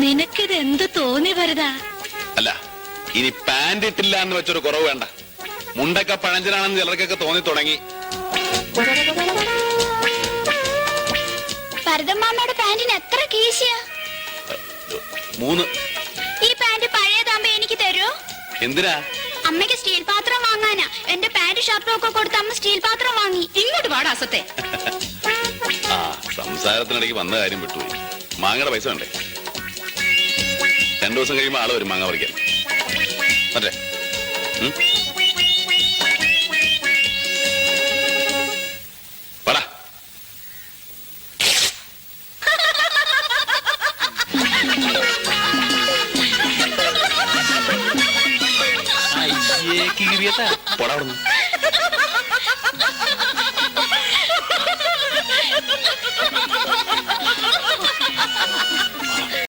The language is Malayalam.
നിനക്കിത് എന്ത് തോന്നി വരതാ? അല്ല, ഇനി പാന്റ് ഇട്ടില്ല എന്ന് വെച്ചൊരു കുറവ് വേണ്ട. മുണ്ടൊക്കെ പഴഞ്ചനാണെന്ന് ചിലർക്കൊക്കെ തോന്നി തുടങ്ങി. ഭരതമ്മാമ്മയുടെ പാന്റിന് എത്ര കീശയാ? 3. ഈ പാന്റ് പഴയതാകുമ്പോ എനിക്ക് തരൂ. എന്തിനാ? അമ്മയ്ക്ക് സ്റ്റീൽ പാത്രം വാങ്ങാനാ. എന്റെ പാന്റ് ഷർട്ടും ഒക്കെ കൊടുത്ത് അമ്മ സ്റ്റീൽ പാത്രം വാങ്ങി. ഇങ്ങോട്ട് വാടാ അസത്തെ. ആ, സംസാരത്തിനിടയ്ക്ക് വന്ന കാര്യം വിട്ടുപോയി. മാങ്ങയുടെ പൈസ വേണ്ടേ? 2 ദിവസം കഴിയുമ്പോ ആള് വരും മാങ്ങ പറിക്കാൻ. മറ്റേ പടാ. പോടാ.